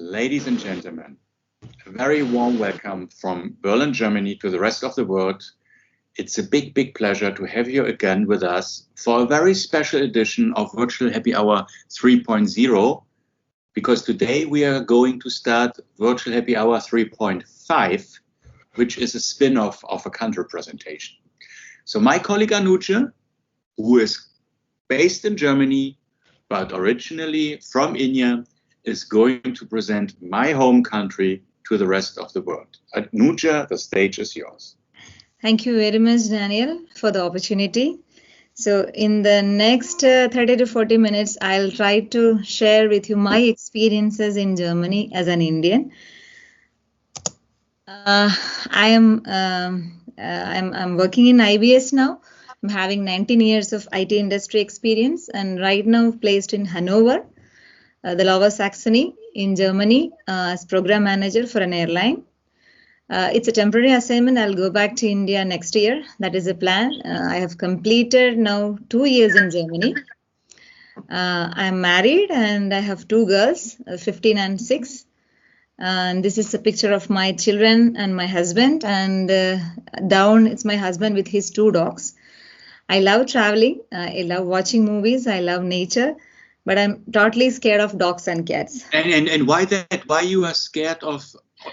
Ladies and gentlemen, a very warm welcome from Berlin, Germany to the rest of the world. It's a big pleasure to have you again with us for a very special edition of Virtual Happy Hour 3.0, because today we are going to start Virtual Happy Hour 3.5, which is a spin-off of a country presentation. So my colleague Anuja, who is based in Germany, but originally from India, is going to present my home country to the rest of the world. Anuja, the stage is yours. Thank you very much, Daniel, for the opportunity. So in the next 30 to 40 minutes, I'll try to share with you my experiences in Germany as an Indian. I'm working in IBS now. I'm having 19 years of IT industry experience, and right now placed in Hanover, the Lower Saxony in Germany, as program manager for an airline. It's a temporary assignment. I'll go back to India next year. That is the plan. I have completed now 2 years in Germany. I'm married and I have 2 girls, 15 and 6. And this is a picture of my children and my husband. And down, it's my husband with his 2 dogs. I love traveling. I love watching movies. I love nature. But I'm totally scared of dogs and cats. And why that? Why you are scared of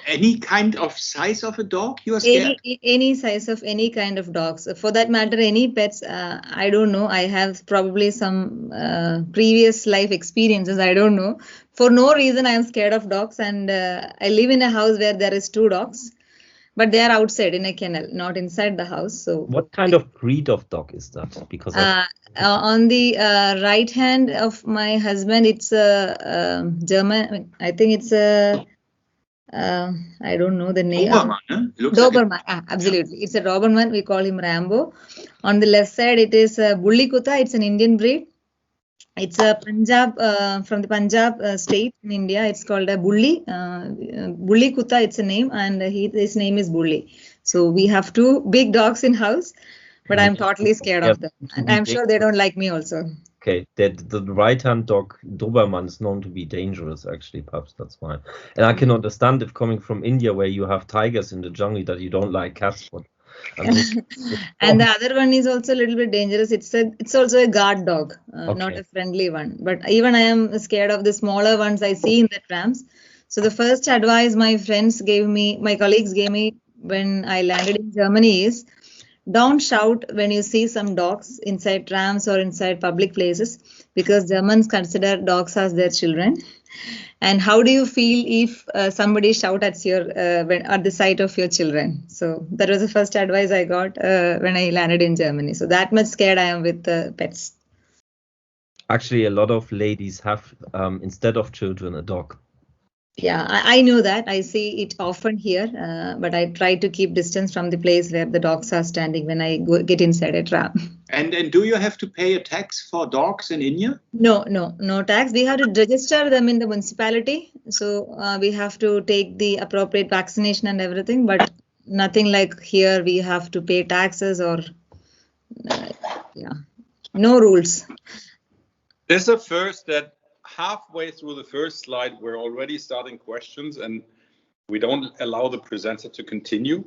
any kind of size of a dog? You are scared? Any size of any kind of dogs. For that matter, any pets, I don't know. I have probably some previous life experiences. I don't know. For no reason, I am scared of dogs. And I live in a house where there is 2 dogs. But they are outside in a kennel, not inside the house. So, what kind of breed of dog is that? Because on the right hand of my husband, it's a German. I think it's a I don't know the name. Doberman, Doberman, absolutely. It's a Doberman. We call him Rambo. On the left side, it is a Bulli Kutta. It's an Indian breed. It's a Punjab, from the Punjab state in India. It's called a Bulli. Bulli Kutta, it's a name, and his name is Bulli. So we have 2 big dogs in house, but I'm totally scared of them. And I'm sure they don't like me also. Okay, the right-hand dog, Doberman, is known to be dangerous, actually, perhaps that's why. And I can understand if coming from India, where you have tigers in the jungle, that you don't like cats, but... And the other one is also a little bit dangerous. It's also a guard dog, not a friendly one. But even I am scared of the smaller ones I see in the trams. So the first advice my colleagues gave me when I landed in Germany is, don't shout when you see some dogs inside trams or inside public places, because Germans consider dogs as their children. And how do you feel if somebody shout at the sight of your children? So that was the first advice I got when I landed in Germany. So that much scared I am with pets. Actually, a lot of ladies have, instead of children, a dog. Yeah, I know that. I see it often here, but I try to keep distance from the place where the dogs are standing when I get inside a tram. And do you have to pay a tax for dogs in India? No tax. We have to register them in the municipality. So we have to take the appropriate vaccination and everything, but nothing like here we have to pay taxes or, no rules. There's a first that halfway through the first slide, we're already starting questions and we don't allow the presenter to continue.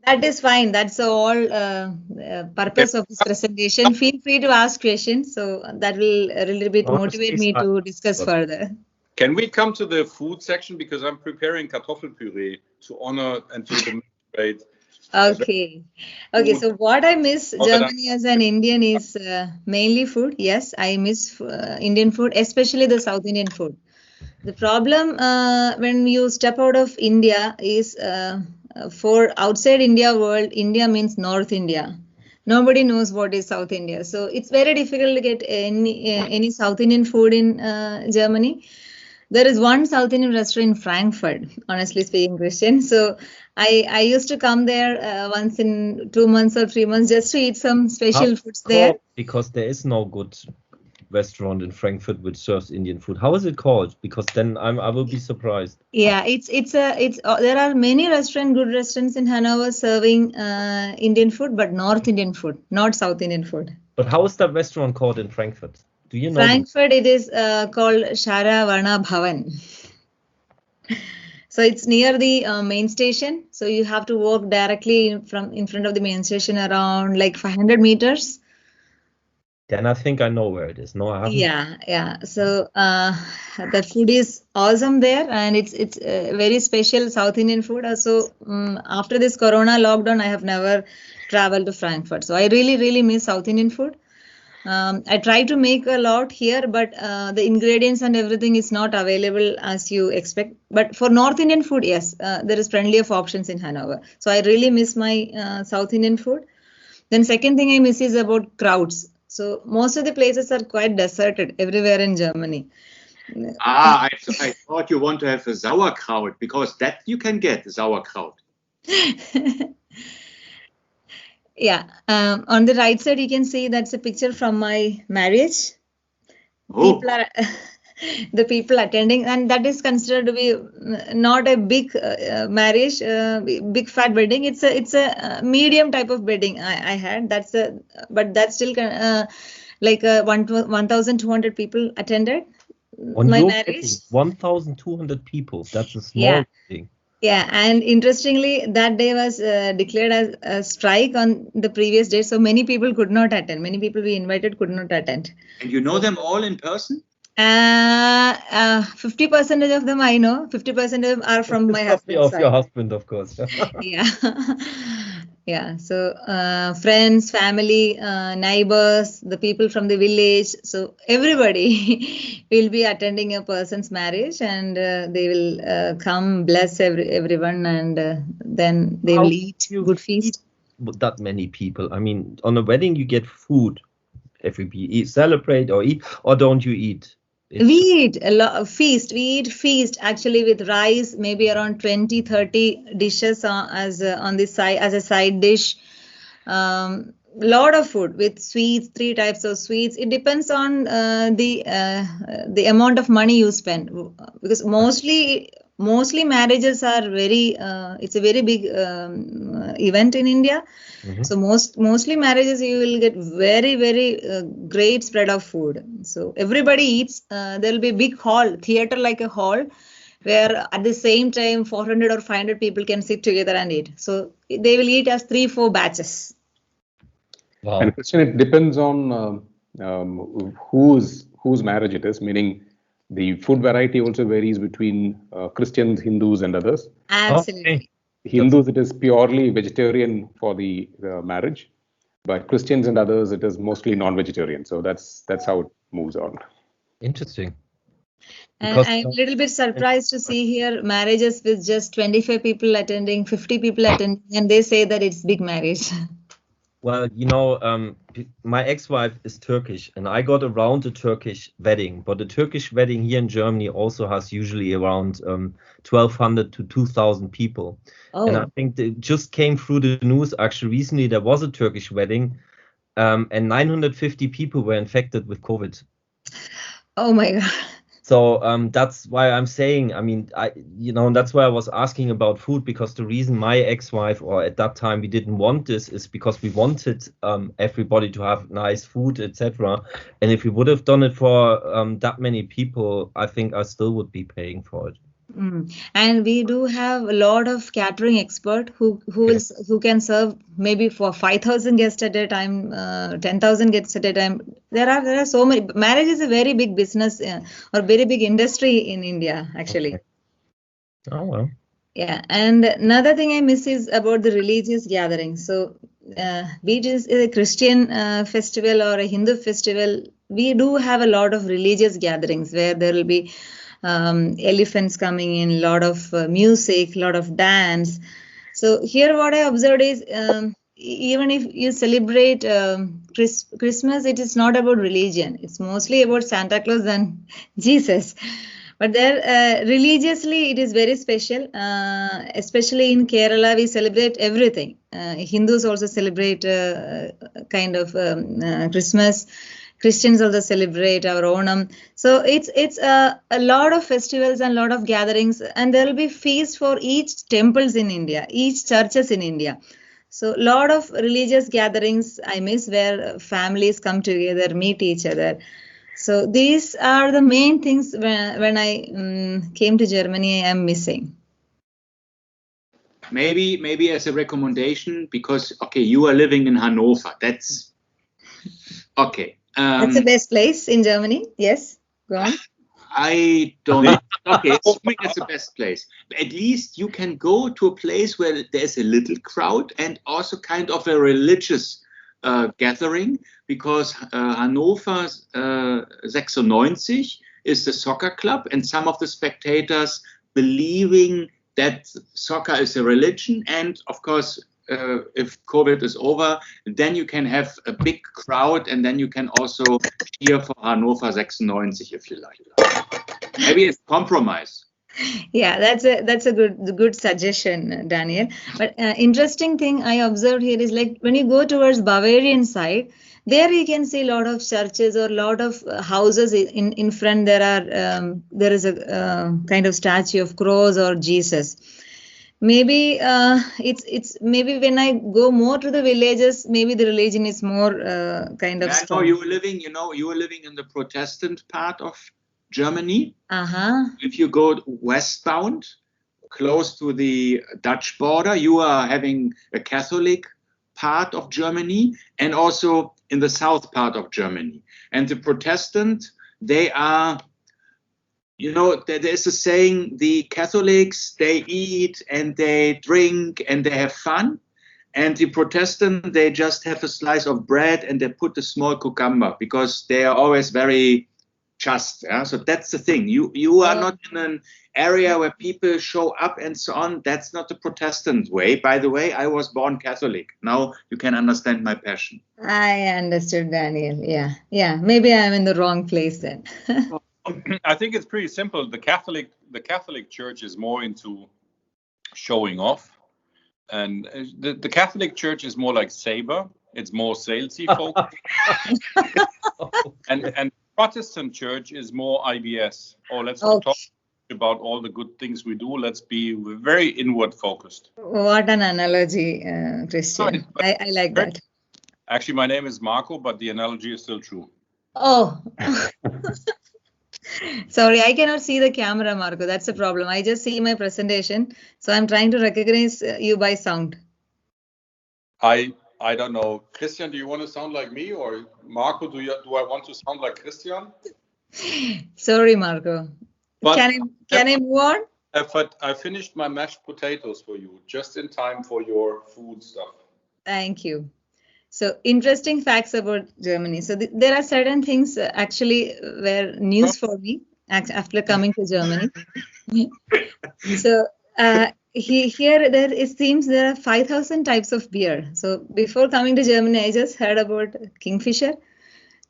That is fine. That's the whole purpose of this presentation. Feel free to ask questions. So that will a little bit motivate me to discuss further. Can we come to the food section? Because I'm preparing kartoffelpüree to honor and to commemorate. Okay. So what I miss Germany as an Indian is mainly food. Yes, I miss Indian food, especially the South Indian food. The problem when you step out of India is for outside India world, India means North India. Nobody knows what is South India. So it's very difficult to get any South Indian food in Germany. There is one South Indian restaurant in Frankfurt, honestly speaking, Christian. So I used to come there once in 2 months or 3 months just to eat some special foods there. Because there is no good restaurant in Frankfurt which serves Indian food. How is it called? Because then I will be surprised. Yeah, there are many good restaurants in Hanover serving Indian food, but North Indian food, not South Indian food. But how is that restaurant called in Frankfurt? Do you know? Frankfurt, it is called Shara Varna Bhavan. So it's near the main station. So you have to walk directly in front of the main station around like 500 meters. Then I think I know where it is. No, I haven't. Yeah. So the food is awesome there, and it's very special South Indian food. Also, after this Corona lockdown, I have never traveled to Frankfurt. So I really miss South Indian food. I try to make a lot here, but the ingredients and everything is not available as you expect. But for North Indian food, yes, there is plenty of options in Hanover. So I really miss my South Indian food. Then second thing I miss is about crowds. So most of the places are quite deserted everywhere in Germany. I thought you want to have a sauerkraut, because that you can get sauerkraut. Yeah. On the right side, you can see that's a picture from my marriage. Oh. People are the people attending, and that is considered to be not a big marriage, big fat wedding. It's a medium type of wedding I had. But that's still like 1,200 people attended my marriage. 1,200 people. That's a small Yeah. thing. Yeah, and interestingly, that day was declared as a strike on the previous day, so many people could not attend. Many people we invited could not attend. And you know them all in person? 50% of them I know. 50% are from my husband's side. Your husband, of course. Yeah. Yeah. So friends, family, neighbors, the people from the village. So everybody will be attending a person's marriage, and they will come bless everyone, and then they will eat good feast. That many people. I mean, on a wedding you get food. If you celebrate or eat, or don't you eat? We eat a lot of feast. We eat feast actually with rice, maybe around 20-30 dishes as on the side as a side dish. Lot of food with sweets, 3 types of sweets. It depends on the amount of money you spend, because mostly marriages are very it's a very big event in India. Mm-hmm. So mostly marriages you will get very great spread of food. So everybody eats. There will be a big hall, theater like a hall, where at the same time 400 or 500 people can sit together and eat. So they will eat as 3-4 batches. Wow. And Christian, it depends on whose marriage it is, meaning the food variety also varies between Christians, Hindus, and others. Absolutely. Okay. Hindus, it is purely vegetarian for the marriage, but Christians and others, it is mostly non-vegetarian. So that's how it moves on. Interesting. And I'm a little bit surprised to see here marriages with just 25 people attending, 50 people attending, and they say that it's big marriage. Well, you know, my ex-wife is Turkish, and I got around a Turkish wedding. But the Turkish wedding here in Germany also has usually around 1,200 to 2,000 people. Oh. And I think it just came through the news actually recently. There was a Turkish wedding, and 950 people were infected with COVID. Oh my God. So that's why I'm saying, I mean, that's why I was asking about food, because the reason my ex-wife, or at that time we didn't want this, is because we wanted everybody to have nice food, etc. And if we would have done it for that many people, I think I still would be paying for it. And we do have a lot of catering expert who can serve maybe for 5,000 guests at a time, 10,000 guests at a time. There are so many. Marriage is a very big business or very big industry in India, actually. Okay. Oh well. Yeah, and another thing I miss is about the religious gatherings. So, be it a Christian festival or a Hindu festival, we do have a lot of religious gatherings where there will be elephants coming in, a lot of music, a lot of dance. So here what I observed is even if you celebrate Christmas, it is not about religion. It's mostly about Santa Claus and Jesus. But there, religiously, it is very special. Especially in Kerala, we celebrate everything. Hindus also celebrate kind of Christmas. Christians also celebrate our Onam. So it's a lot of festivals and a lot of gatherings, and there will be feasts for each temples in India, each churches in India. So a lot of religious gatherings I miss, where families come together, meet each other. So these are the main things when I came to Germany, I am missing. Maybe as a recommendation, because okay, you are living in Hanover. That's okay. That's the best place in Germany. Yes, go on. I don't know. Okay, assuming it's the best place. At least you can go to a place where there's a little crowd and also kind of a religious gathering, because Hannover 96 is the soccer club, and some of the spectators believing that soccer is a religion. And of course, if COVID is over, then you can have a big crowd, and then you can also cheer for Hannover 96 if you like. Maybe it's compromise. Yeah, that's a good suggestion, Daniel. But interesting thing I observed here is, like, when you go towards Bavarian side, there you can see a lot of churches or a lot of houses. In front there is a kind of statue of cross or Jesus. Maybe it's maybe when I go more to the villages, maybe the religion is more kind of strong. You were living in the Protestant part of Germany. If you go westbound, close to the Dutch border, you are having a Catholic part of Germany, and also in the south part of Germany. And the Protestant, they are, there's a saying, the Catholics, they eat and they drink and they have fun. And the Protestant, they just have a slice of bread and they put a small cucumber, because they are always very just. Yeah? So that's the thing. You are not in an area where people show up and so on. That's not the Protestant way. By the way, I was born Catholic. Now you can understand my passion. I understood, Daniel. Yeah. Maybe I'm in the wrong place then. I think it's pretty simple. The Catholic Church is more into showing off, and the Catholic Church is more like Sabre. It's more salesy focused. and Protestant Church is more IBS. Let's talk about all the good things we do. Let's be very inward focused. What an analogy, Christian. I like that. Actually, my name is Marco, but the analogy is still true. Oh. Sorry, I cannot see the camera, Marco. That's the problem. I just see my presentation. So I'm trying to recognize you by sound. I don't know. Christian, do you want to sound like me, or Marco, do I want to sound like Christian? Sorry, Marco. But can I move on? I finished my mashed potatoes for you, just in time for your food stuff. Thank you. So, interesting facts about Germany. So there are certain things actually were news for me after coming to Germany. So it seems there are 5,000 types of beer. So before coming to Germany, I just heard about Kingfisher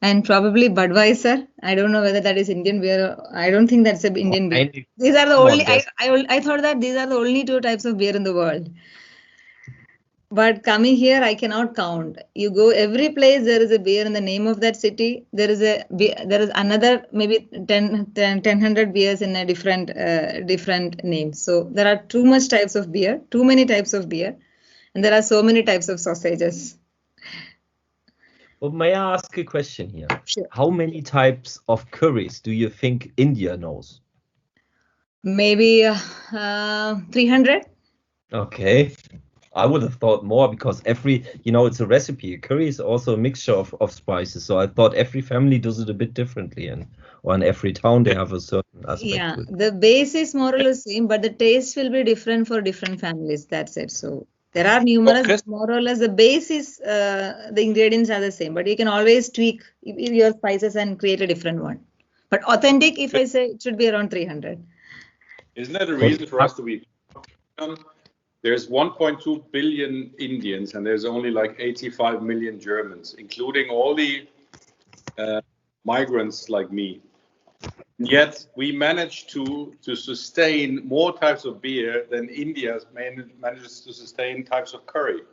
and probably Budweiser. I don't know whether that is Indian beer. I don't think that's an Indian beer. These are the only. I thought that these are the only two types of beer in the world. But coming here, I cannot count. You go every place, there is a beer in the name of that city. There is another maybe 1,000 beers in a different name. So there are too many types of beer, and there are so many types of sausages. Well, may I ask a question here? Sure. How many types of curries do you think India knows? Maybe 300. Okay. I would have thought more, because it's a recipe. Curry is also a mixture of spices. So I thought every family does it a bit differently, or in every town they have a certain aspect. Yeah, the base is more or less same, but the taste will be different for different families. That's it. So there are numerous, more or less the base is, the ingredients are the same, but you can always tweak your spices and create a different one. But authentic, if I say, it should be around 300. Isn't that a reason for us to be... There's 1.2 billion Indians, and there's only like 85 million Germans, including all the migrants like me. Yet we managed to sustain more types of beer than India manages to sustain types of curry.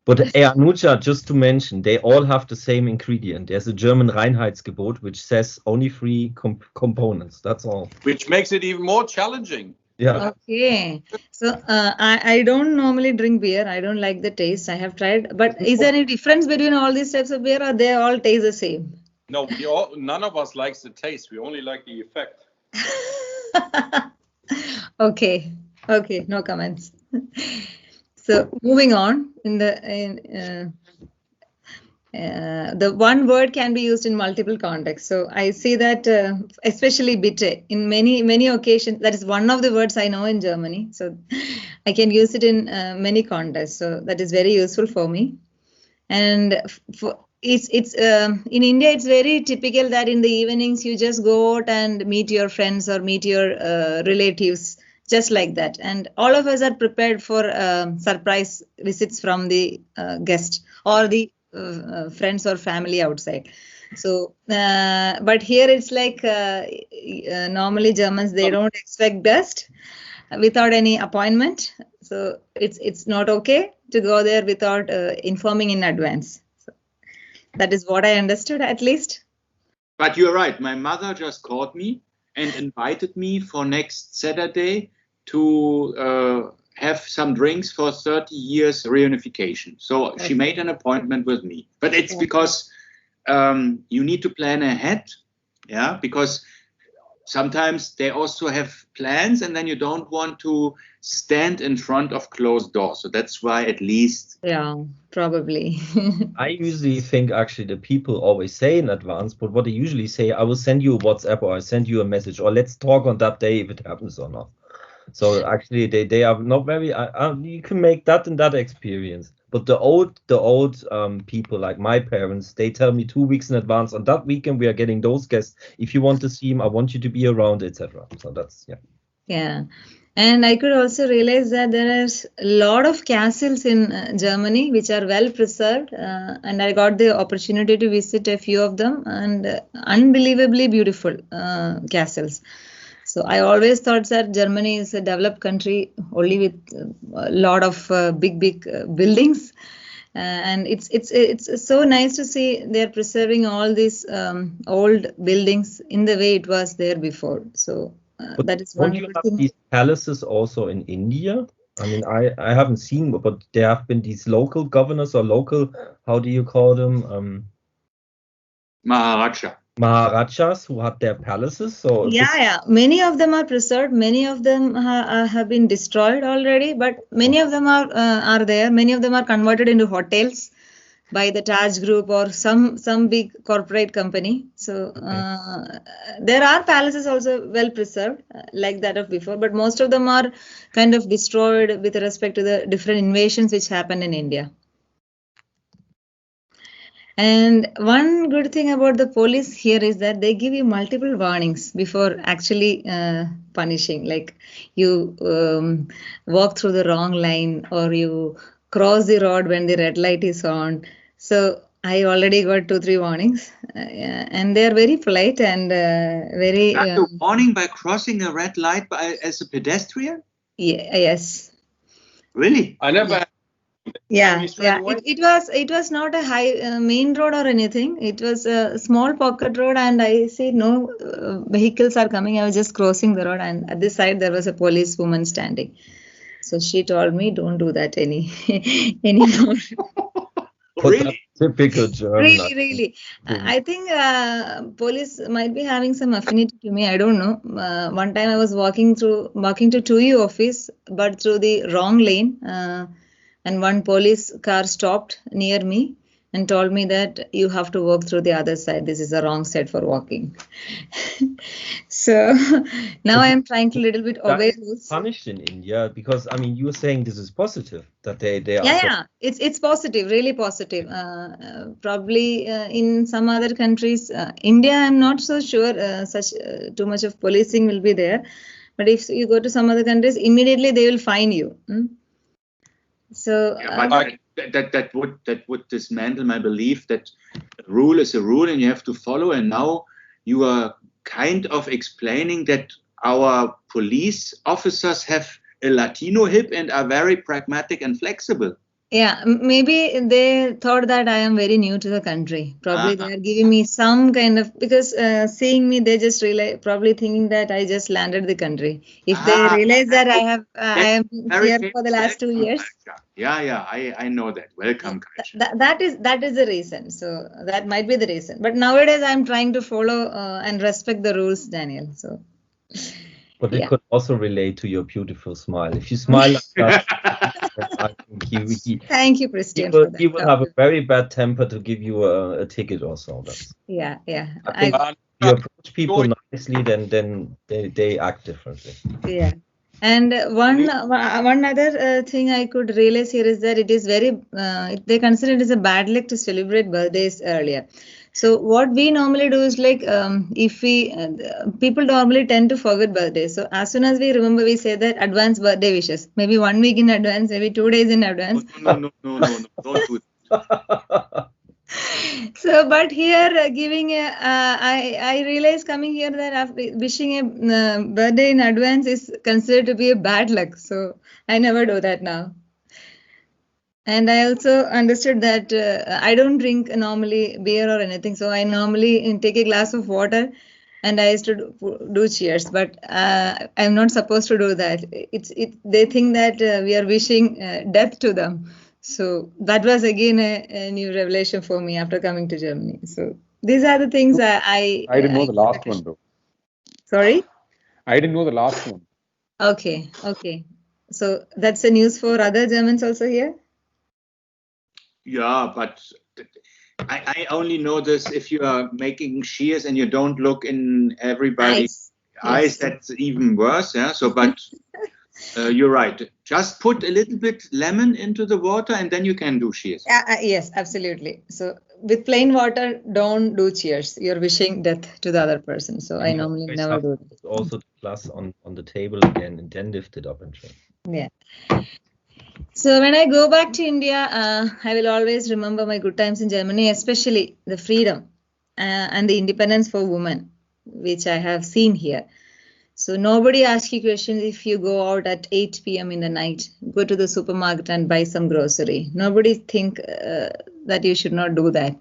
But Anuja, just to mention, they all have the same ingredient. There's a German Reinheitsgebot which says only 3 components. That's all. Which makes it even more challenging. Yeah. Okay. So I don't normally drink beer. I don't like the taste. I have tried. But is there any difference between all these types of beer, or they all taste the same? No, none of us likes the taste. We only like the effect. Okay, no comments. So moving on, the one word can be used in multiple contexts. So I see that especially bitte in many occasions, that is one of the words I know in Germany. So I can use it in many contexts. So that is very useful for me. And it's in India, it's very typical that in the evenings you just go out and meet your friends or meet your relatives, just like that. And all of us are prepared for surprise visits from the guest or the friends or family outside. So, but here it's like normally Germans, they don't expect guests without any appointment. So it's not okay to go there without informing in advance. So that is what I understood, at least. But you're right. My mother just called me and invited me for next Saturday to have some drinks for 30 years reunification. So she made an appointment with me. But it's because you need to plan ahead. Yeah, because sometimes they also have plans and then you don't want to stand in front of closed doors. So that's why at least. Yeah, probably. I usually think actually the people always say in advance, but what they usually say, I will send you a WhatsApp or I send you a message or let's talk on that day if it happens or not. So actually they are not very, you can make that and that experience. But the old people like my parents, they tell me 2 weeks in advance, on that weekend we are getting those guests. If you want to see them, I want you to be around, etc. So that's, yeah. Yeah. And I could also realize that there is a lot of castles in Germany which are well preserved. And I got the opportunity to visit a few of them, and unbelievably beautiful castles. So I always thought that Germany is a developed country only with a lot of big buildings. And it's so nice to see they're preserving all these old buildings in the way it was there before. So that is one Don't you good have thing. these palaces also in India? I mean, I haven't seen, but there have been these local governors or local, how do you call them? Maharajas who had their palaces. So Yeah. Many of them are preserved. Many of them have been destroyed already, but many of them are there. Many of them are converted into hotels by the Taj Group or some big corporate company. So there are palaces also well preserved, like that of before, but most of them are kind of destroyed with respect to the different invasions which happened in India. And one good thing about the police here is that they give you multiple warnings before actually punishing. Like you walk through the wrong line or you cross the road when the red light is on. So I already got 2-3 warnings, and they are very polite and very. A warning by crossing a red light as a pedestrian? Yes. Really? I never. Yeah. It was not a high main road or anything. It was a small pocket road, and I see no vehicles are coming. I was just crossing the road, and at this side there was a policewoman standing. So she told me, "Don't do that anymore." Really? Typical German. Really. I think police might be having some affinity to me. I don't know. One time I was walking to 2U office, but through the wrong lane. And one police car stopped near me and told me that you have to walk through the other side. This is the wrong side for walking. So now I am trying to little bit obey rules. Punished in India because I mean you were saying this is positive that they are. Yeah. It's positive, really positive. Probably in some other countries, India, I'm not so sure such too much of policing will be there. But if you go to some other countries, immediately they will fine you. So that would dismantle my belief that a rule is a rule and you have to follow. And now you are kind of explaining that our police officers have a Latino hip and are very pragmatic and flexible. Yeah, maybe they thought that I am very new to the country. Probably they are giving me some kind of, because seeing me, they just realize, probably thinking that I just landed the country. If they realize that I am Very here famous for the last 2 welcome years, culture. Yeah, I know that. Welcome culture. that is the reason. So that might be the reason. But nowadays I'm trying to follow and respect the rules, Daniel. So But it yeah. could also relate to your beautiful smile. If you smile like that, I think Thank you, Christian, for that. he will have a very bad temper to give you a ticket or so. That's, Yeah. I think you approach people nicely, then they act differently. Yeah. And one other thing I could realize here is that it is very they consider it as a bad luck to celebrate birthdays earlier. So what we normally do is like if we people normally tend to forget birthdays. So as soon as we remember, we say that advance birthday wishes. Maybe 1 week in advance, maybe 2 days in advance. No, don't do that. So, but here giving a, I realize coming here that after wishing a birthday in advance is considered to be a bad luck. So I never do that now. And I also understood that I don't drink normally beer or anything. So I normally take a glass of water and I used to do cheers. But I'm not supposed to do that. They think that we are wishing death to them. So that was again a new revelation for me after coming to Germany. So these are the things I didn't know the last one though. Sorry? I didn't know the last one. Okay. So that's a news for other Germans also here? Yeah, but I only know this if you are making shears and you don't look in everybody's eyes. That's even worse. Yeah. So, but you're right. Just put a little bit lemon into the water and then you can do shears. Yes, absolutely. So with plain water, don't do cheers. You're wishing death to the other person. So I normally never do that. Also the glass on the table again and then lift it up and drink. Yeah. So when I go back to India, I will always remember my good times in Germany, especially the freedom and the independence for women, which I have seen here. So nobody asks you questions if you go out at 8 p.m. in the night, go to the supermarket and buy some grocery. Nobody think that you should not do that.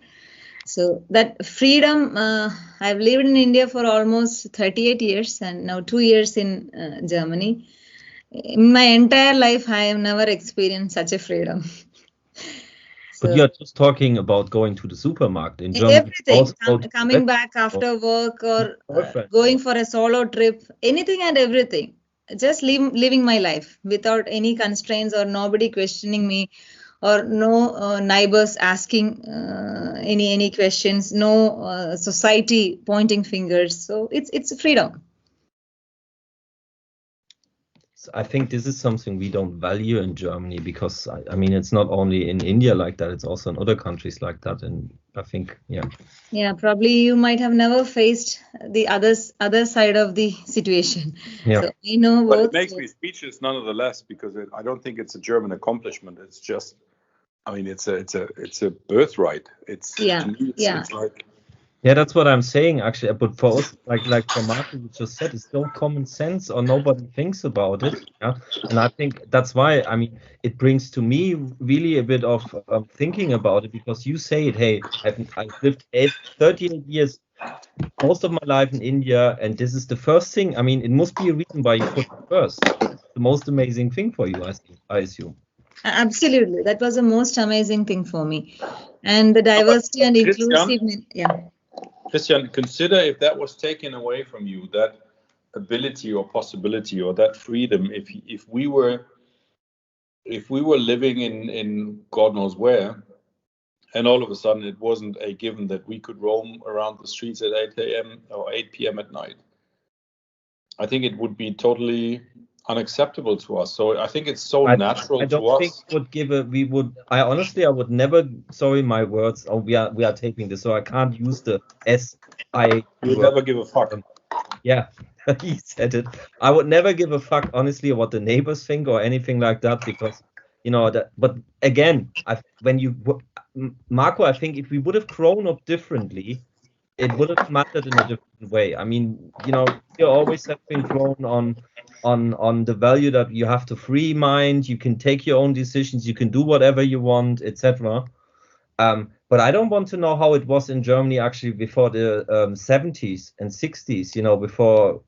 So that freedom, I've lived in India for almost 38 years and now 2 years in Germany. In my entire life, I have never experienced such a freedom. But you're just talking about going to the supermarket in Germany. Everything, coming back after work or going for a solo trip, anything and everything. Just living my life without any constraints or nobody questioning me or no neighbors asking any questions, no society pointing fingers. So it's freedom. I think this is something we don't value in Germany because I mean it's not only in India like that, it's also in other countries like that, and I think yeah, probably you might have never faced the other side of the situation. Yeah. So we know but both. It makes me speechless nonetheless because I don't think it's a German accomplishment. It's just, I mean, it's a birthright. It's It's like. Yeah, that's what I'm saying actually. But for us, like for Martin, you just said, it's so common sense, or nobody thinks about it. Yeah, and I think that's why. I mean, it brings to me really a bit of thinking about it because you say it. Hey, I've lived 38 years, most of my life in India, and this is the first thing. I mean, it must be a reason why you put it first. The most amazing thing for you, I assume. Absolutely, that was the most amazing thing for me, and the diversity and inclusiveness. Yeah. Christian, consider if that was taken away from you, that ability or possibility or that freedom, if we were living in God knows where, and all of a sudden it wasn't a given that we could roam around the streets at 8 a.m. or 8 p.m. at night, I think it would be totally unacceptable to us. So I think it's so natural to us. I don't think I would never, sorry my words, we are taping this, so I can't use the S-I. You would never give a fuck. Yeah, he said it. I would never give a fuck, honestly, what the neighbors think or anything like that, because, but again, Marco, I think if we would have grown up differently, it would have mattered in a different way. I mean, you know, you always have been thrown on the value that you have to free mind, you can take your own decisions, you can do whatever you want, etc. But I don't want to know how it was in Germany actually before the 70s and 60s, you know, before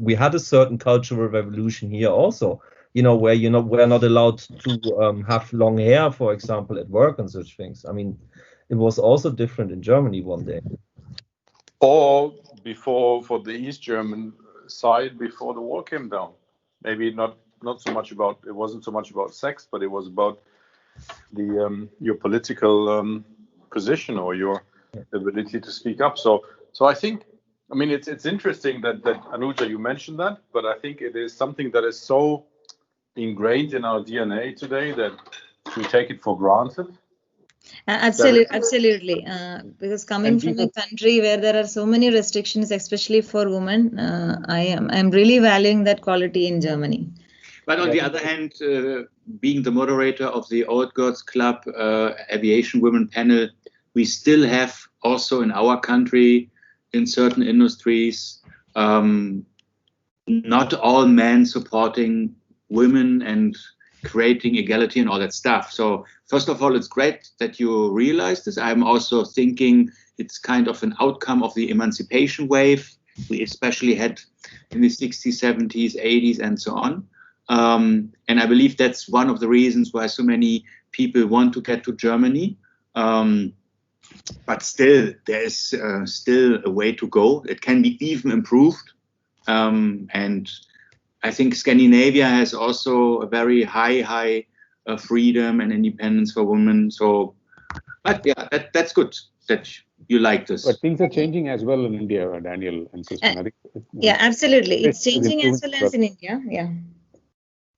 we had a certain cultural revolution here also, you know, where, you know, we're not allowed to have long hair, for example, at work and such things. I mean, it was also different in Germany one day. Or before, for the East German side, before the wall came down. Maybe not so much about, it wasn't so much about sex, but it was about the your political position or your ability to speak up. So I think, I mean, it's interesting that Anuja, you mentioned that, but I think it is something that is so ingrained in our DNA today that we take it for granted. Absolutely. Because coming from a country where there are so many restrictions, especially for women, I'm really valuing that quality in Germany. But on the other hand, being the moderator of the Old Girls Club Aviation Women Panel, we still have also in our country, in certain industries, not all men supporting women and creating equality and all that stuff. So first of all, it's great that you realize this. I'm also thinking it's kind of an outcome of the emancipation wave we especially had in the 60s, 70s, 80s, and so on. And I believe that's one of the reasons why so many people want to get to Germany. But still, there is still a way to go. It can be even improved. And I think Scandinavia has also a very high freedom and independence for women. So, but yeah, that's good that you like this. But things are changing as well in India, Daniel and Christian. I think, yeah, absolutely. It's changing as well as in India. Yeah.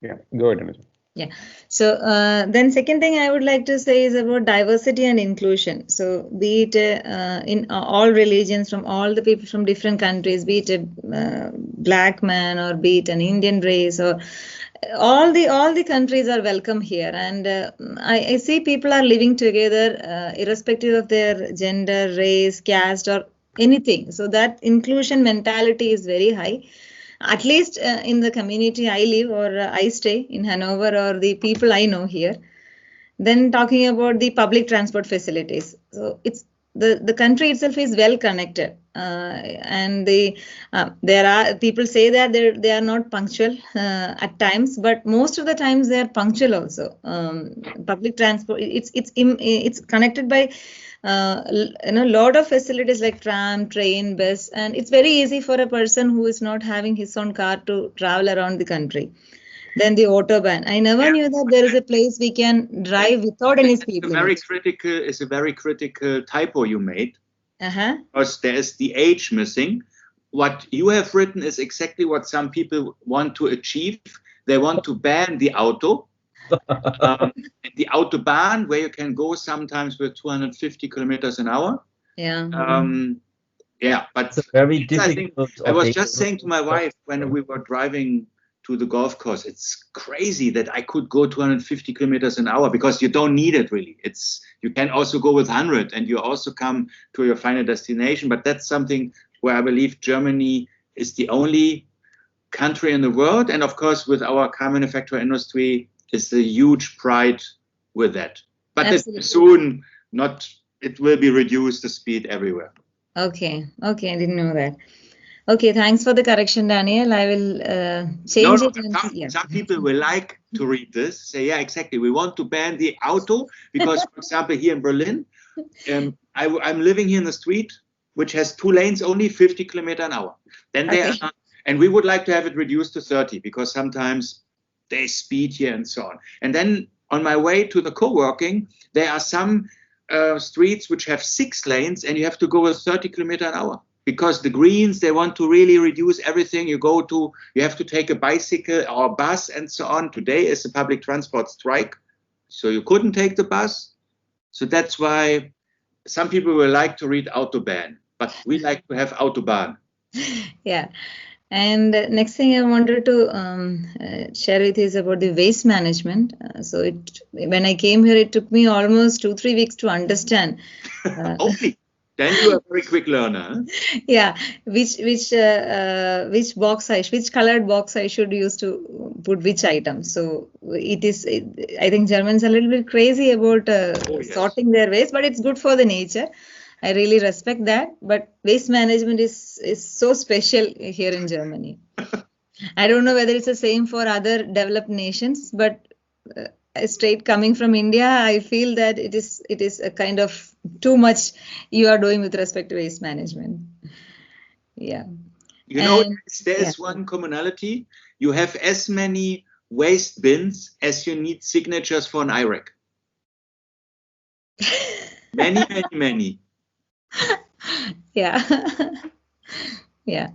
Yeah, go ahead, Anuja. Yeah. So then second thing I would like to say is about diversity and inclusion. So be it in all religions, from all the people from different countries, be it a black man or be it an Indian race, or all the countries are welcome here. And I see people are living together irrespective of their gender, race, caste, or anything. So that inclusion mentality is very high. At least in the community I live or I stay in Hanover, or the people I know here. Then talking about the public transport facilities. So it's the country itself is well connected, and there are people say that they are not punctual at times, but most of the times they are punctual also. Public transport, it's connected by lot of facilities like tram, train, bus, and it's very easy for a person who is not having his own car to travel around the country. Then the autobahn. I never knew that there is a place we can drive without any speed limit. It's a very critical typo you made. Uh-huh. Because there is the H missing. What you have written is exactly what some people want to achieve. They want to ban the auto. The autobahn, where you can go sometimes with 250 kilometers an hour. Yeah. Yeah, but it's very difficult. I was just saying to my wife when we were driving to the golf course, it's crazy that I could go 250 kilometers an hour, because you don't need it really. You can also go with 100 and you also come to your final destination. But that's something where I believe Germany is the only country in the world. And of course, with our car manufacturing industry, is a huge pride with that. But soon, it will be reduced, the speed everywhere. Okay, I didn't know that. Okay, thanks for the correction, Daniel. I will change it. Some people will like to read this, say, yeah, exactly. We want to ban the auto because, for example, here in Berlin, I'm living here in the street, which has 2 lanes, only 50 kilometers an hour. Then and we would like to have it reduced to 30 because sometimes they speed here and so on. And then on my way to the co-working, there are some streets which have 6 lanes and you have to go with 30 kilometers an hour. Because the Greens, they want to really reduce everything. You have to take a bicycle or a bus and so on. Today is a public transport strike, so you couldn't take the bus. So that's why some people will like to read Autobahn, but we like to have Autobahn. Yeah. And next thing I wanted to share with you is about the waste management. When I came here, it took me almost 2-3 weeks to understand. Only? Then you are a very quick learner. Yeah, which box which colored box I should use to put which item. So I think Germans are a little bit crazy about yes. sorting their waste, but it's good for the nature. I really respect that. But waste management is so special here in Germany. I don't know whether it's the same for other developed nations, but straight coming from India, I feel that it is a kind of too much you are doing with respect to waste management. Yeah. You know, And- there's one commonality. You have as many waste bins as you need signatures for an IREC. Many, many, many. Yeah. Yeah.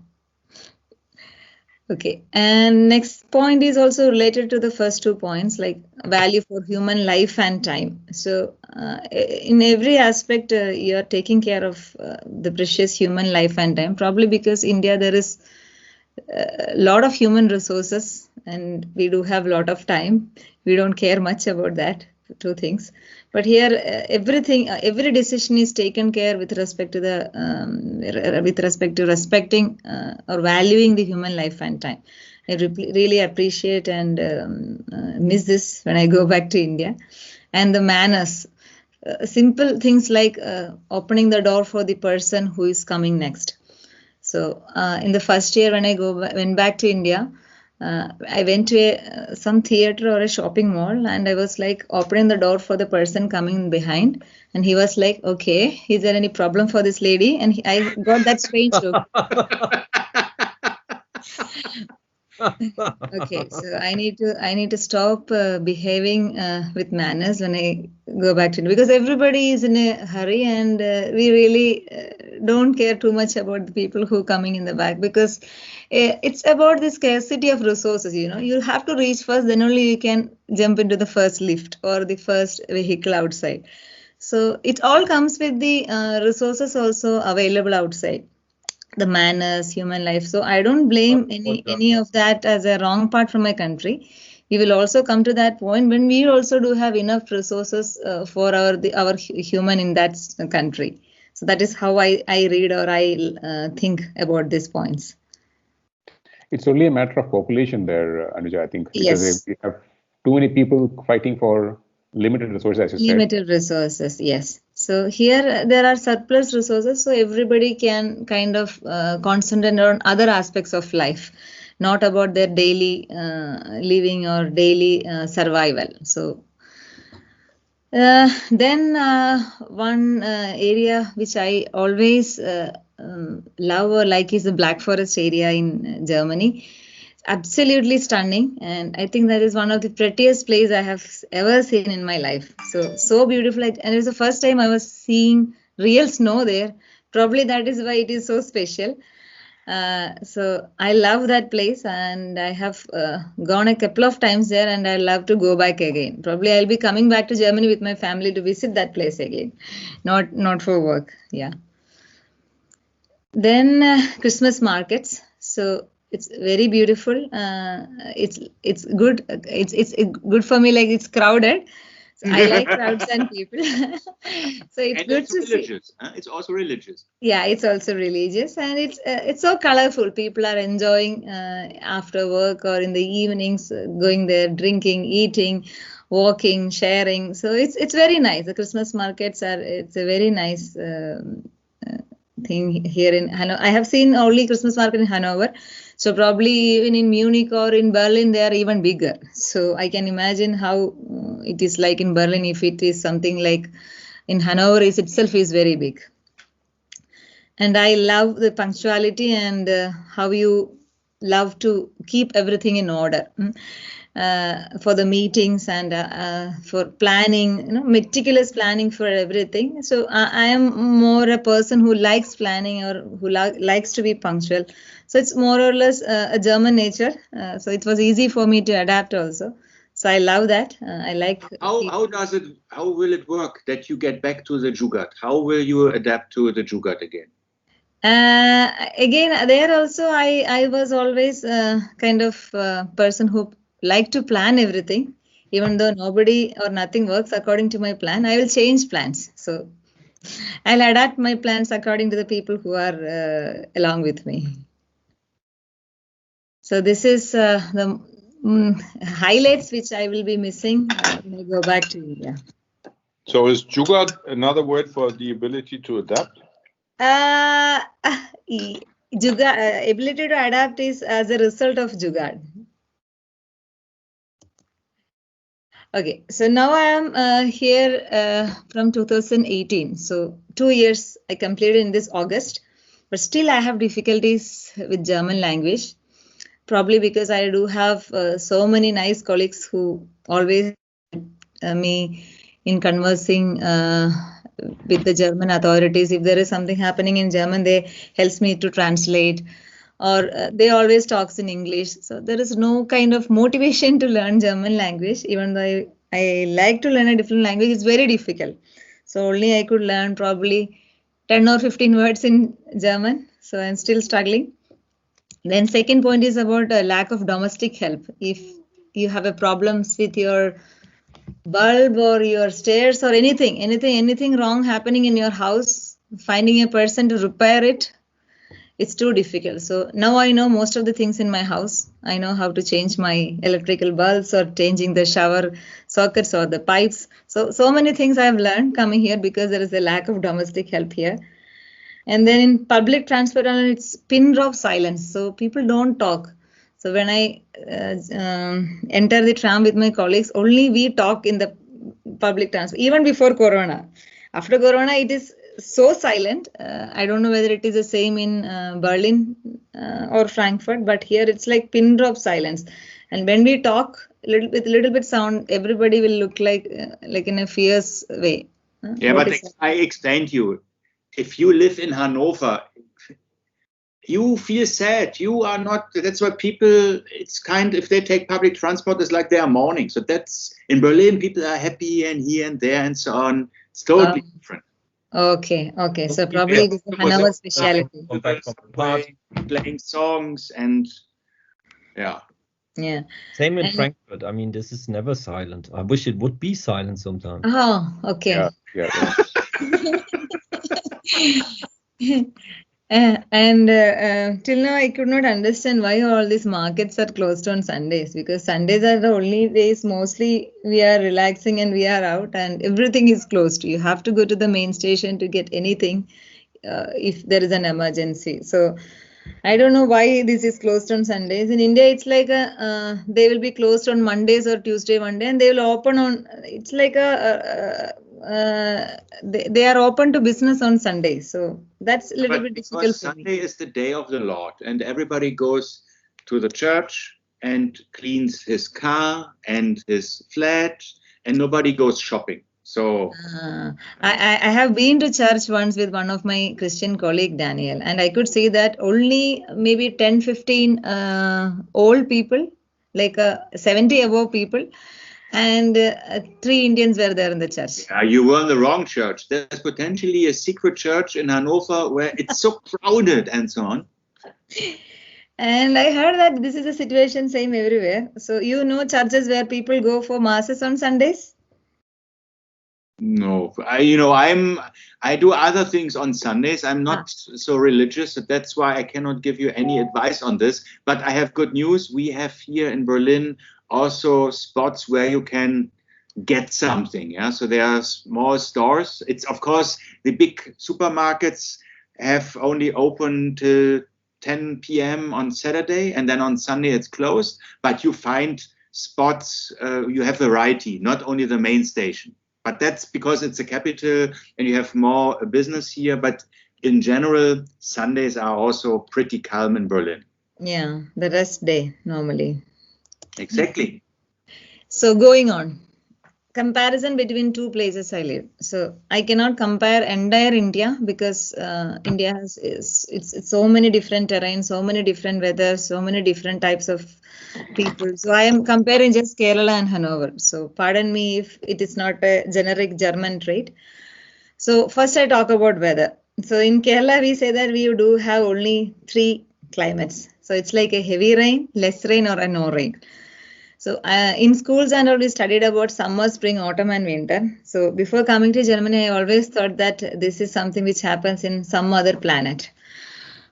Okay. And next point is also related to the first 2 points, like value for human life and time. So in every aspect, you are taking care of the precious human life and time, probably because India, there is a lot of human resources and we do have a lot of time. We don't care much about that, 2 things. But here, every decision is taken care with respect to respecting or valuing the human life and time. I really appreciate and miss this when I go back to India. And the manners, simple things like opening the door for the person who is coming next. So in the first year when I went back to India, I went to some theater or a shopping mall, and I was like opening the door for the person coming behind, and he was like, "Okay, is there any problem for this lady?" And I got that strange look. Okay, so I need to stop behaving with manners when I go back to India, because everybody is in a hurry, and we really don't care too much about the people who are coming in the back, because it's about the scarcity of resources. You have to reach first, then only you can jump into the first lift or the first vehicle outside. So it all comes with the resources also available outside. The manners, human life. So I don't blame any of that as a wrong part from my country. We will also come to that point when we also do have enough resources for our human in that country. So that is how I read or I think about these points. It's only a matter of population there, Anuja, I think, because Yes. we have too many people fighting for limited resources, as you said. Limited resources, yes. So here there are surplus resources, so everybody can kind of concentrate on other aspects of life, not about their daily living or daily survival. So then one area which I always love or like is the Black Forest area in Germany. Absolutely stunning, and I think that is one of the prettiest places I have ever seen in my life. So beautiful, and it was the first time I was seeing real snow there. Probably that is why it is so special. So I love that place, and I have gone a couple of times there, and I love to go back again. Probably I'll be coming back to Germany with my family to visit that place again, not for work. Yeah. Then Christmas markets. So it's very beautiful. It's good. It's good for me. Like it's crowded. So I like crowds and people. So it's and good it's to religious. see. It's also religious. Yeah, it's also religious, and it's so colorful. People are enjoying after work or in the evenings, going there, drinking, eating, walking, sharing. So it's very nice. The Christmas markets it's a very nice thing here in Hanover. I have seen only Christmas market in Hanover. So probably even in Munich or in Berlin, they are even bigger. So I can imagine how it is like in Berlin if it is something like in Hanover itself is very big. And I love the punctuality and how you love to keep everything in order. For the meetings and for planning, meticulous planning for everything. So I am more a person who likes planning or who likes to be punctual. So it's more or less a German nature. So it was easy for me to adapt also. So I love that. I like. How will it work that you get back to the Jugat? How will you adapt to the Jugat again? Again, there also I was always kind of person who like to plan everything, even though nobody or nothing works according to my plan. I will change plans. So I'll adapt my plans according to the people who are along with me. So this is the highlights which I will be missing when I go back to India. So is jugaad another word for the ability to adapt? Ability to adapt is as a result of jugaad. Okay, so now I am here from 2018. So 2 years I completed in this August, but still I have difficulties with German language. Probably because I do have so many nice colleagues who always me in conversing with the German authorities. If there is something happening in German, they helps me to translate, or they always talks in English. So there is no kind of motivation to learn German language. Even though I like to learn a different language, it's very difficult. So only I could learn probably 10 or 15 words in German. So I'm still struggling. Then second point is about a lack of domestic help. If you have a problems with your bulb or your stairs or anything wrong happening in your house, finding a person to repair it, it's too difficult. So now I know most of the things in my house. I know how to change my electrical bulbs or changing the shower sockets or the pipes. So many things I've learned coming here because there is a lack of domestic help here. And then in public transport, it's pin drop silence. So people don't talk. So when I enter the tram with my colleagues, only we talk in the public transport, even before Corona. After Corona, it is so silent. I don't know whether it is the same in Berlin or Frankfurt, but here it's like pin drop silence. And when we talk with a little bit sound, everybody will look like in a fierce way. Yeah, but I explained to you. If you live in Hanover, you feel sad. You are not, that's why people, it's if they take public transport, it's like they are mourning. So that's, in Berlin, people are happy and here and there and so on. It's totally different. Okay. So probably this is Hanover speciality. Playing songs and yeah. Same in Frankfurt. I mean, this is never silent. I wish it would be silent sometimes. Oh, okay. Yeah. And till now, I could not understand why all these markets are closed on Sundays, because Sundays are the only days mostly we are relaxing and we are out and everything is closed. You have to go to the main station to get anything if there is an emergency. So I don't know why this is closed on Sundays. In India, it's like they will be closed on Mondays or Tuesday one day, and they will open on. It's like they are open to business on Sunday. So that's a little bit difficult for me. Sunday is the day of the Lord, and everybody goes to the church and cleans his car and his flat, and nobody goes shopping. So I have been to church once with one of my Christian colleague, Daniel, and I could see that only maybe 10-15 old people, like 70 above people, and 3 Indians were there in the church. Yeah, you were in the wrong church. There's potentially a secret church in Hanover where it's so crowded and so on. And I heard that this is a situation same everywhere. So churches where people go for masses on Sundays? No, I do other things on Sundays. I'm not so religious, so that's why I cannot give you any advice on this. But I have good news. We have here in Berlin also spots where you can get something. Yeah, so there are small stores. It's of course the big supermarkets have only open till 10 p.m. on Saturday, and then on Sunday it's closed. But you find spots. You have variety, not only the main station. But that's because it's a capital and you have more business here. But in general, Sundays are also pretty calm in Berlin. Yeah, the rest day normally. Exactly. So going on, comparison between 2 places I live. So I cannot compare entire India because India has it's so many different terrains, so many different weather, so many different types of people. So I am comparing just Kerala and Hanover. So pardon me if it is not a generic German trait. So first I talk about weather. So in Kerala we say that we do have only 3 climates. So it's like a heavy rain, less rain, or a no rain. So in schools and all, we studied about summer, spring, autumn, and winter. So before coming to Germany, I always thought that this is something which happens in some other planet.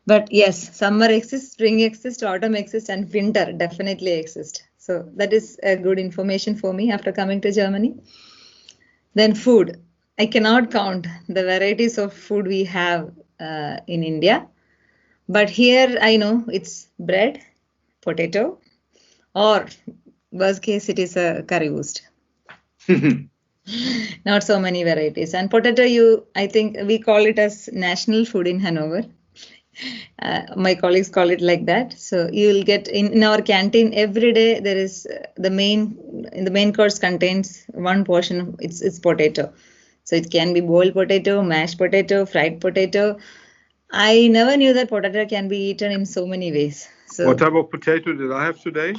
But yes, summer exists, spring exists, autumn exists, and winter definitely exists. So that is a good information for me after coming to Germany. Then food. I cannot count the varieties of food we have in India. But here I know it's bread, potato, or worst case it is a currywurst. Not so many varieties. And potato, I think we call it as national food in Hanover. My colleagues call it like that. So you will get in our canteen every day. There is the main course contains one portion of it's potato. So it can be boiled potato, mashed potato, fried potato. I never knew that potato can be eaten in so many ways. So what type of potato did I have today?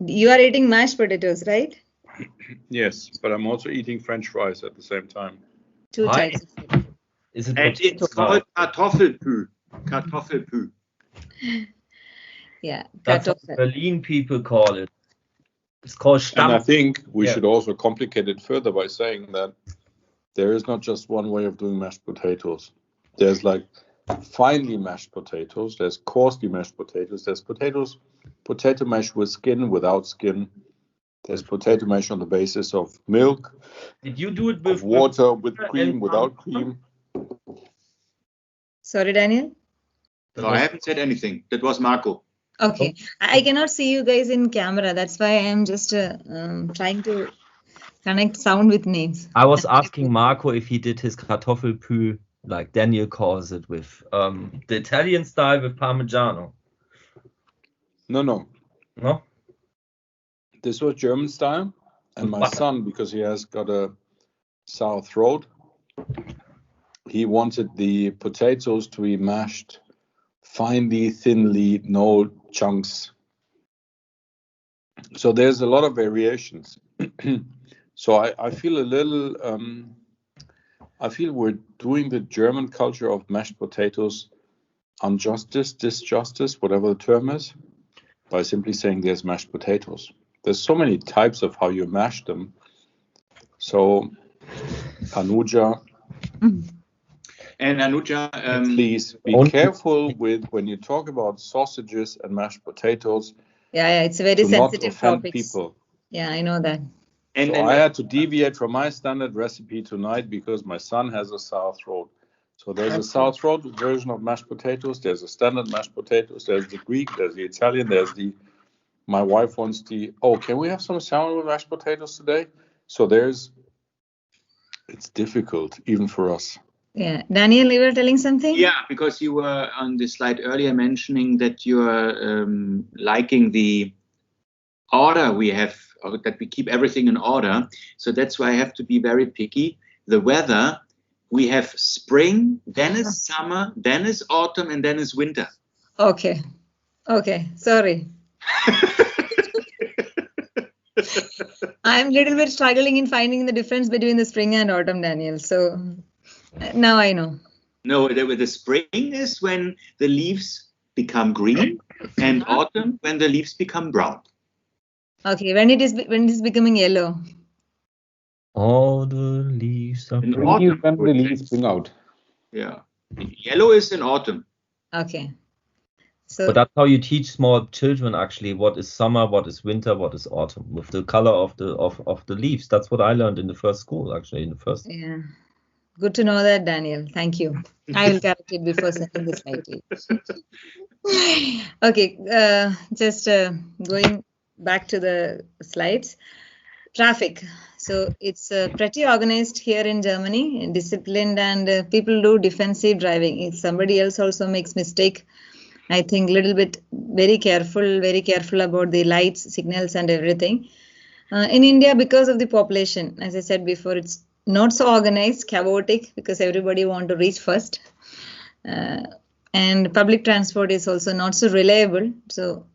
You are eating mashed potatoes, right? Yes, but I'm also eating French fries at the same time. Two Hi. types of food. Is it And potato it's called Kartoffelpü. Kartoffelpü. Yeah, That's what kartoffel. Berlin people call it. It's called And I Stamm. think we Yeah. should also complicate it further by saying that there is not just one way of doing mashed potatoes. There's like finely mashed potatoes, there's coarsely mashed potatoes, there's potato mash with skin, without skin. There's potato mash on the basis of milk, Did you do it of with water, with and cream, without Parmesan? cream. Sorry, Daniel. No, I haven't said anything. That was Marco. Okay, I cannot see you guys in camera. That's why I am just trying to connect sound with names. I was asking Marco if he did his Kartoffelpü like Daniel calls it with the Italian style with Parmigiano. No. No? This was German style. And With my butter. son, because he has got a sour throat, he wanted the potatoes to be mashed finely, thinly, no chunks. So there's a lot of variations. So I feel a little, I feel we're doing the German culture of mashed potatoes disjustice, whatever the term is, by simply saying there's mashed potatoes. There's so many types of how you mash them. So, Anuja, And Anuja, please be only- careful with when you talk about sausages and mashed potatoes Yeah, it's a very to not sensitive offend topic. people. Yeah, I know that. and, So I had to deviate from my standard recipe tonight because my son has a sour throat. So there's a sour throat version of mashed potatoes. There's a standard mashed potatoes. There's the Greek. There's the Italian. There's the. My wife wants the. Oh, can we have some salmon with mashed potatoes today? So it's difficult even for us. Yeah, Daniel, you were telling something? yeah, because you were on the slide earlier mentioning that you are liking the order we have, or that we keep everything in order. So that's why I have to be very picky. The weather, we have spring, then is summer, then is autumn, and then is winter. Okay. Sorry. I'm a little bit struggling in finding the difference between the spring and autumn, Daniel. So now I know. No, the spring is when the leaves become green, and autumn when the leaves become brown. Okay, when it is becoming yellow. All the leaves are In Spring autumn, is when I the would leaves say. spring out. Yeah, yellow is in autumn. Okay. So But that's how you teach small children actually what is summer, what is winter, what is autumn with the color of the leaves. That's what I learned in the first school actually in the first. yeah, good to know that, Daniel. Thank you. I will correct it before sending the slide to you. Okay, just going back to the slides. Traffic. So it's pretty organized here in Germany, disciplined, and people do defensive driving. If somebody else also makes mistake, I think little bit very careful about the lights, signals, and everything. In India, because of the population, as I said before, it's not so organized, chaotic, because everybody want to reach first. And public transport is also not so reliable. So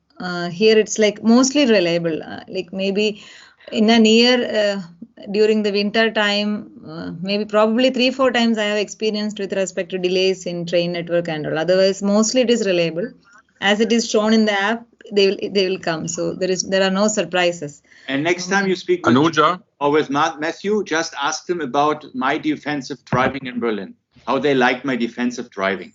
here it's like mostly reliable, like maybe in a year during the winter time, maybe probably 3-4 times I have experienced with respect to delays in train network and all. Otherwise, mostly it is reliable. as it is shown in the app, they will come. So there are no surprises. And next time you speak with Anuja, or with Matthew, just ask them about my defensive driving in Berlin. How they liked my defensive driving.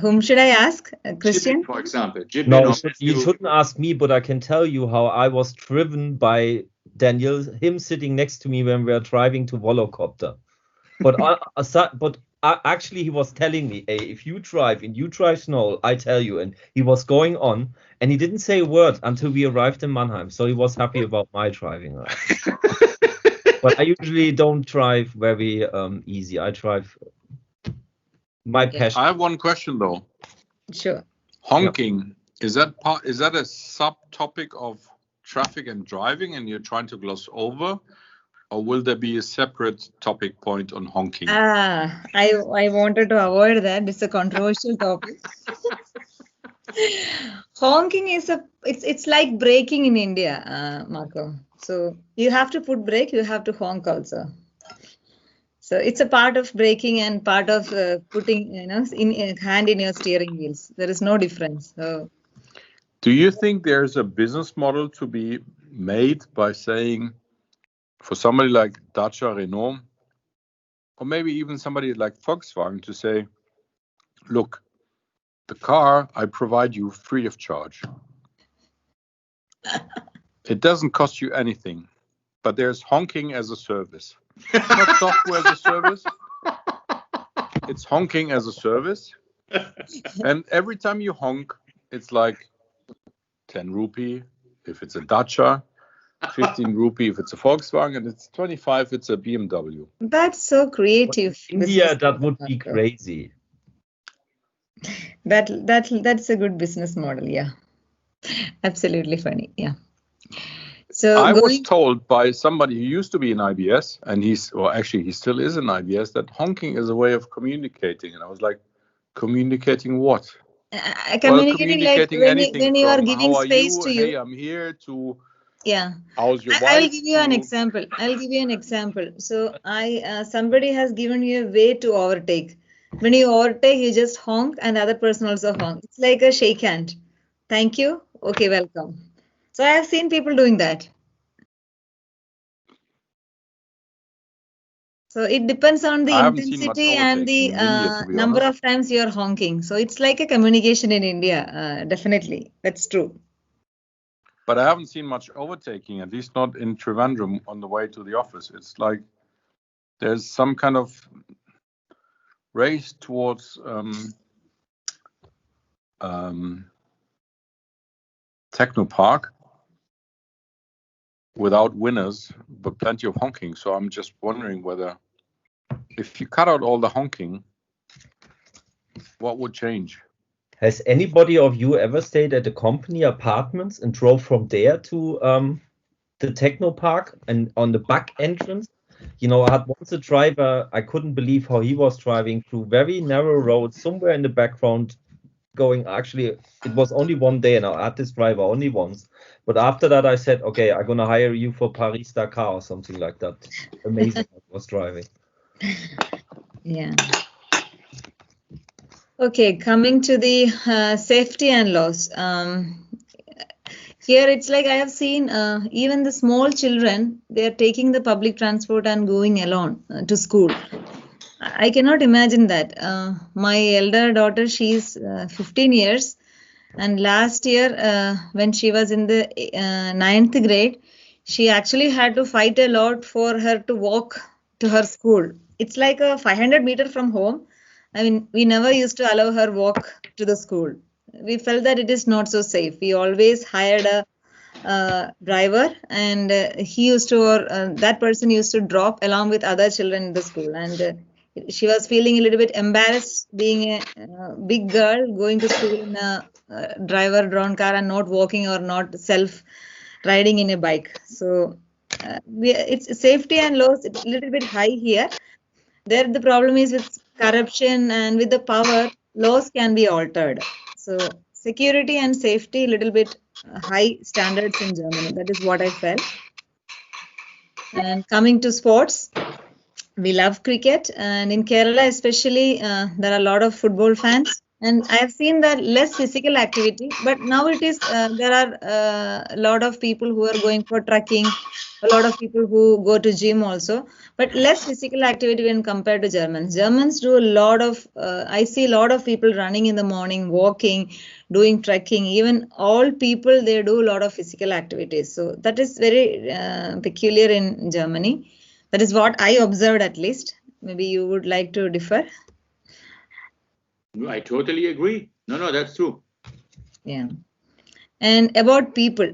Whom should I ask? Christian? Jibin, for example. Jibin No, or you Matthew. shouldn't ask me, but I can tell you how I was driven by Daniel, him sitting next to me when we were driving to Volocopter. But actually, he was telling me, hey, if you drive and you drive snow, I tell you. And he was going on, and he didn't say a word until we arrived in Mannheim. So he was happy about my driving. But I usually don't drive very easy. I drive my passion. I have one question though. Sure. Honking, is that a subtopic of traffic and driving, and you're trying to gloss over, or will there be a separate topic point on honking? I wanted to avoid that. It's a controversial topic. Honking is it's like braking in India, Marco. So you have to put brake, you have to honk also. So it's a part of braking and part of putting, in hand in your steering wheels. There is no difference. So, Do you think there's a business model to be made by saying, for somebody like Dacia, Renault, or maybe even somebody like Volkswagen, to say, look, the car I provide you free of charge. It doesn't cost you anything, but there's honking as a service. It's not software as a service. It's honking as a service. And every time you honk, it's like 10 rupee if it's a Dacia, 15 rupee if it's a Volkswagen, and it's 25 if it's a BMW. that's so creative. India, that would be crazy. That's a good business model. Yeah, absolutely funny. Yeah. So I was told by somebody who used to be in IBS, and he still is in IBS, that honking is a way of communicating. And I was like, communicating what? Communicating like when you are giving space to you. Hey, I'm here to. Yeah. How's your wife? I'll give you an example. So somebody has given you a way to overtake. When you overtake, you just honk, and the other person also honk. It's like a shake hand. Thank you. Okay, welcome. So I have seen people doing that. So it depends on the intensity and the number of times you are honking. So it's like a communication in India. Definitely, that's true. But I haven't seen much overtaking, at least not in Trivandrum on the way to the office. It's like there's some kind of race towards techno park without winners, but plenty of honking. So I'm just wondering whether, if you cut out all the honking, what would change? Has anybody of you ever stayed at a company apartments and drove from there to the techno park and on the back entrance? You know, I had once a driver, I couldn't believe how he was driving through very narrow roads somewhere in the background, going, actually, it was only one day, and I had this driver only once. But after that, I said, okay, I'm going to hire you for Paris-Dakar or something like that. Amazing how I was driving. Yeah. Okay, coming to the safety and laws. Here it's like I have seen even the small children, they are taking the public transport and going alone to school. I cannot imagine that. My elder daughter, she's 15 years. And last year, when she was in the 9th grade, she actually had to fight a lot for her to walk to her school. It's like a 500 meter from home. I mean, we never used to allow her walk to the school. We felt that it is not so safe. We always hired a driver, and that person used to drop along with other children in the school. And she was feeling a little bit embarrassed being a big girl going to school in a driver-drawn car and not walking or not self-riding in a bike. So it's safety and laws a little bit high here. There the problem is with corruption, and with the power, laws can be altered. So security and safety, a little bit high standards in Germany. That is what I felt. And coming to sports, we love cricket, and in Kerala especially, there are a lot of football fans. And I have seen that less physical activity, but now it is there are a lot of people who are going for trekking, a lot of people who go to gym also, but less physical activity when compared to Germans. Germans do a lot of I see a lot of people running in the morning, walking, doing trekking. Even all people, they do a lot of physical activities. So that is very peculiar in Germany. That is what I observed, at least. Maybe you would like to differ. I totally agree. No, that's true. Yeah. And about people,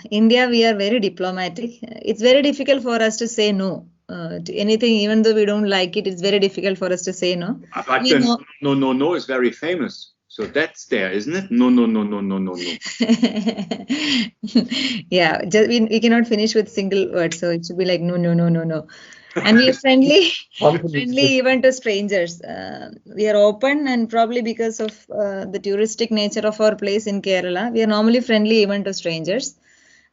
India, we are very diplomatic. It's very difficult for us to say no to anything, even though we don't like it. It's very difficult for us to say no. But We know. no is very famous. So that's there, isn't it? No. Yeah, we cannot finish with single word, so it should be like no. And we are friendly, friendly even to strangers. We are open, and probably because of the touristic nature of our place in Kerala, we are normally friendly even to strangers.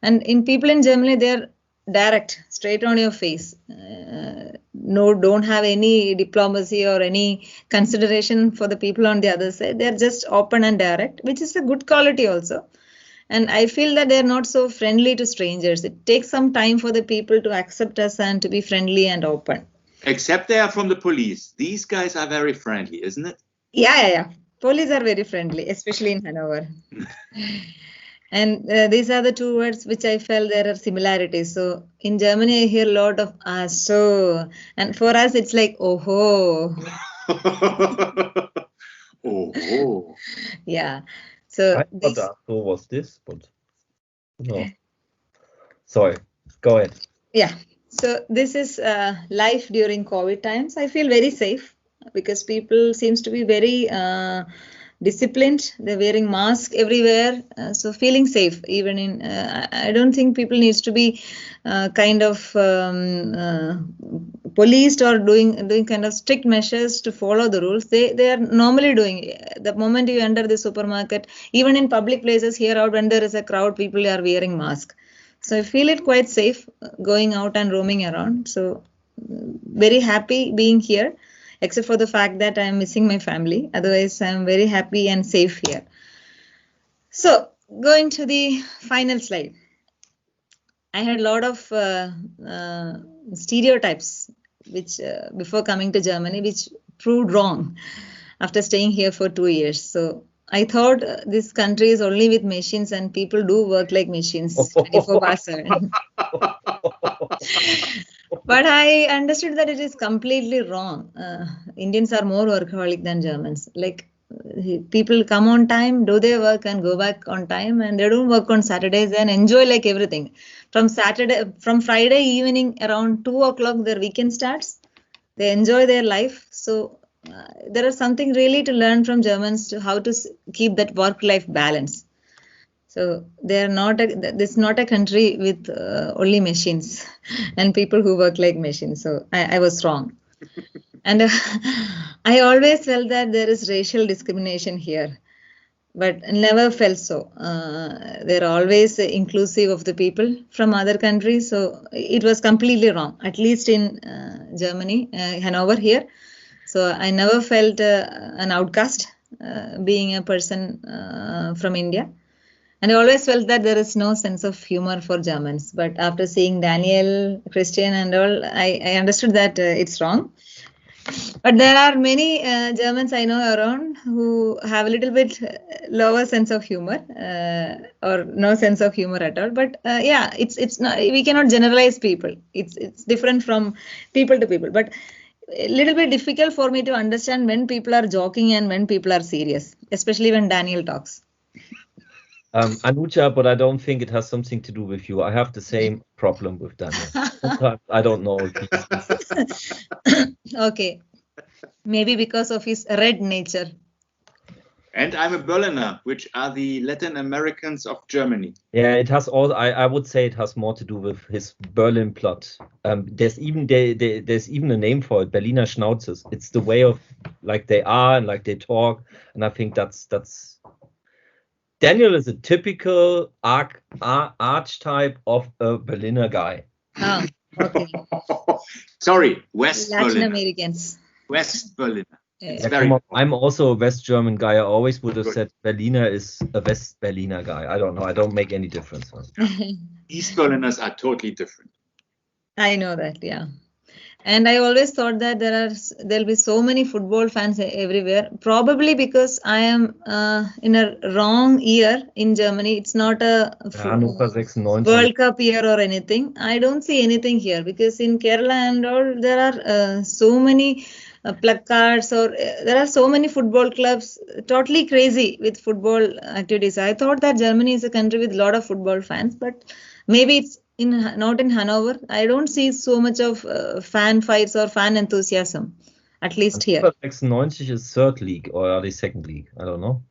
And in people in Germany, they are direct, straight on your face. No, don't have any diplomacy or any consideration for the people on the other side. They're just open and direct, which is a good quality also. And I feel that they're not so friendly to strangers. It takes some time for the people to accept us and to be friendly and open. Except they are from the police. These guys are very friendly, isn't it? Yeah. Police are very friendly, especially in Hanover. And these are the two words which I felt there are similarities. So in Germany, I hear a lot of so, and for us, it's like oh. Oh. Yeah. So I thought so was this, but no. Sorry, go ahead. Yeah. So this is life during COVID times. I feel very safe because people seems to be very disciplined. They're wearing masks everywhere, so feeling safe. Even in, I don't think people needs to be kind of policed or doing kind of strict measures to follow the rules. They are normally doing. The moment you enter the supermarket, even in public places here out, when there is a crowd, people are wearing masks. So I feel it quite safe going out and roaming around. So very happy being here, except for the fact that I am missing my family. Otherwise, I am very happy and safe here. So going to the final slide. I had a lot of stereotypes which before coming to Germany, which proved wrong after staying here for 2 years. So I thought this country is only with machines and people do work like machines 24/7. But I understood that it is completely wrong. Indians are more workaholic than Germans. Like people come on time, do their work and go back on time, and they don't work on Saturdays and enjoy like everything. From Friday evening around 2 o'clock, their weekend starts. They enjoy their life. So there is something really to learn from Germans to how to keep that work-life balance. So they are not. This is not a country with only machines and people who work like machines. So I was wrong, and I always felt that there is racial discrimination here, but never felt so. They're always inclusive of the people from other countries. So it was completely wrong. At least in Germany, Hanover here. So I never felt an outcast being a person from India. And I always felt that there is no sense of humor for Germans. But after seeing Daniel, Christian and all, I understood that it's wrong. But there are many Germans I know around who have a little bit lower sense of humor or no sense of humor at all. But yeah, it's not. We cannot generalize people. It's different from people to people. But a little bit difficult for me to understand when people are joking and when people are serious, especially when Daniel talks. Anuja, but I don't think it has something to do with you. I have the same problem with Daniel. Sometimes I don't know if he's... Okay, maybe because of his red nature. And I'm a Berliner, which are the Latin Americans of Germany. Yeah, it has all. I would say it has more to do with his Berlin plot. There's even a name for it, Berliner Schnauzes. It's the way of like they are and like they talk, and I think that's. Daniel is a typical archetype of a Berliner guy. Oh, okay. Sorry, West Latin Berliner. Americans. West Berliner. It's Yeah, very come on. I'm also a West German guy. I always would have Good. said Berliner is a West Berliner guy. I don't know. I don't make any difference. East Berliners are totally different. I know that, yeah. And I always thought that there'll be so many football fans everywhere. Probably because I am in a wrong year in Germany. It's not a Hannover 96. World Cup year or anything. I don't see anything here because in Kerala and all there are so many placards or there are so many football clubs. Totally crazy with football activities. I thought that Germany is a country with a lot of football fans, but maybe it's not in Hanover. I don't see so much of fan fights or fan enthusiasm, at least here. Hannover 96 is third league or are they second league? I don't know.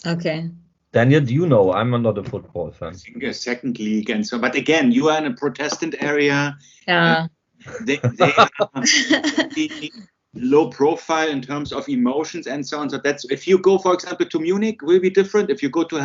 Okay. Daniel, do you know? I'm not a football fan. I think a second league and so. But again, you are in a Protestant area. Yeah. They are really low profile in terms of emotions and so on. So that's if you go, for example, to Munich, will be different. If you go to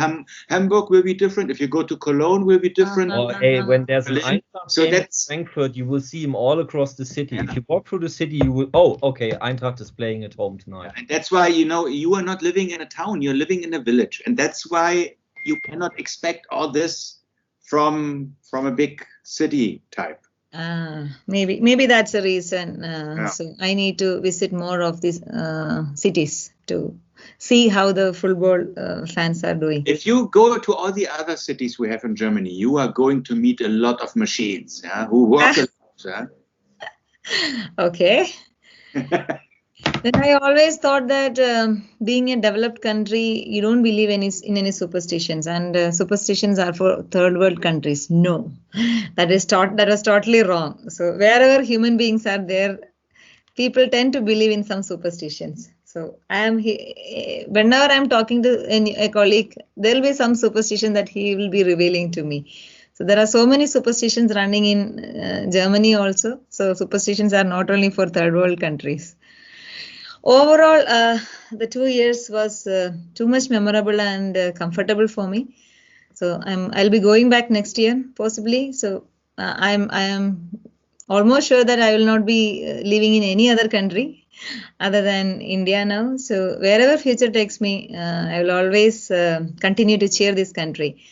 Hamburg, will be different. If you go to Cologne, will be different. Or hey, when there's an Berlin. Eintracht So game in that's Frankfurt, you will see him all across the city. Yeah. If you walk through the city, you will. Oh, okay, Eintracht is playing at home tonight. and that's why you are not living in a town. You're living in a village, and that's why you cannot expect all this from a big city type. Maybe that's a reason. Yeah. So I need to visit more of these cities to see how the football fans are doing. If you go to all the other cities we have in Germany, you are going to meet a lot of machines, who work a lot. Okay. Then I always thought that being a developed country, you don't believe in any superstitions, and superstitions are for third world countries. No, that was totally wrong. So wherever human beings are there, people tend to believe in some superstitions. So whenever I'm talking to a colleague, there'll be some superstition that he will be revealing to me. So there are so many superstitions running in Germany also. So superstitions are not only for third world countries. Overall, the 2 years was too much memorable and comfortable for me. So I'll be going back next year possibly. So I am almost sure that I will not be living in any other country other than India now. So wherever future takes me, I will always continue to cheer this country.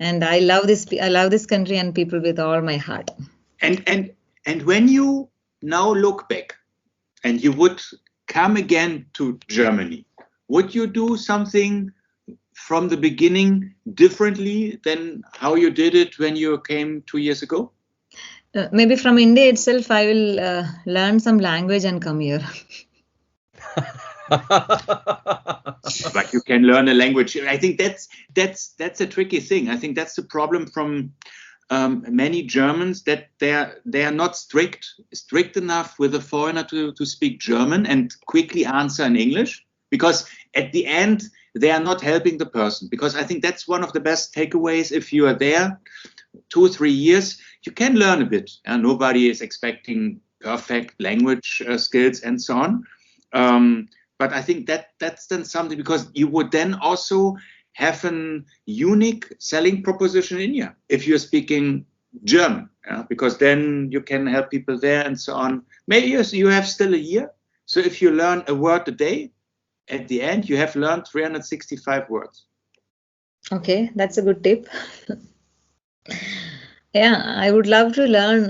And I love this country and people with all my heart. And when you now look back, and you would come again to Germany, would you do something from the beginning differently than how you did it when you came 2 years ago? Maybe from India itself, I will learn some language and come here. But you can learn a language. I think that's a tricky thing. I think that's the problem from many Germans, that they are not strict enough with a foreigner to speak German and quickly answer in English, because at the end they are not helping the person. Because I think that's one of the best takeaways. If you are there 2 or 3 years, you can learn a bit, and nobody is expecting perfect language skills and so on. But I think that's then something, because you would then also have an unique selling proposition in India if you're speaking German, because then you can help people there and so on. Maybe you have still a year. So if you learn a word a day, at the end you have learned 365 words. Okay, that's a good tip. Yeah, I would love to learn,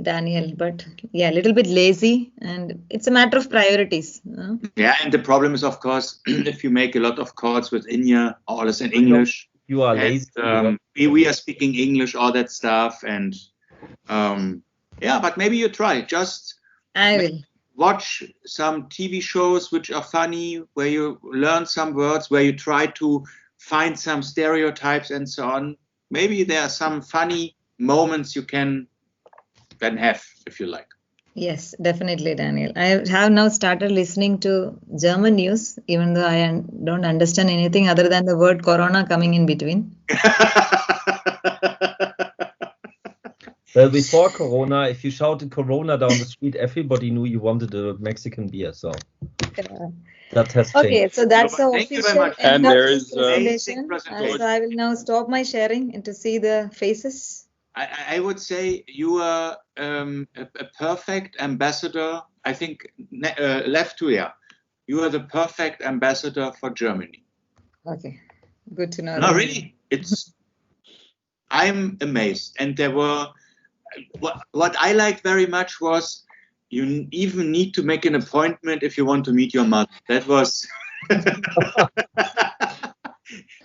Daniel, but yeah, a little bit lazy, and it's a matter of priorities. Yeah, and the problem is, of course, if you make a lot of calls with India, all is in English. You are lazy. We are speaking English, all that stuff, and but maybe you try. Just I will watch some TV shows which are funny, where you learn some words, where you try to find some stereotypes and so on. Maybe there are some funny moments you can then have, if you like. Yes, definitely, Daniel. I have now started listening to German news, even though I don't understand anything other than the word corona coming in between. Well, before Corona, if you shouted Corona down the street, everybody knew you wanted a Mexican beer. So that has changed. Okay, so that's the Thank you very official much. end And of there this is, presentation. presentation. So I will now stop my sharing and to see the faces. I would say you are a perfect ambassador. I think left to you are the perfect ambassador for Germany. Okay, good to know. No, that. really, I'm amazed. And there were, what I liked very much was, you even need to make an appointment if you want to meet your mother. That was,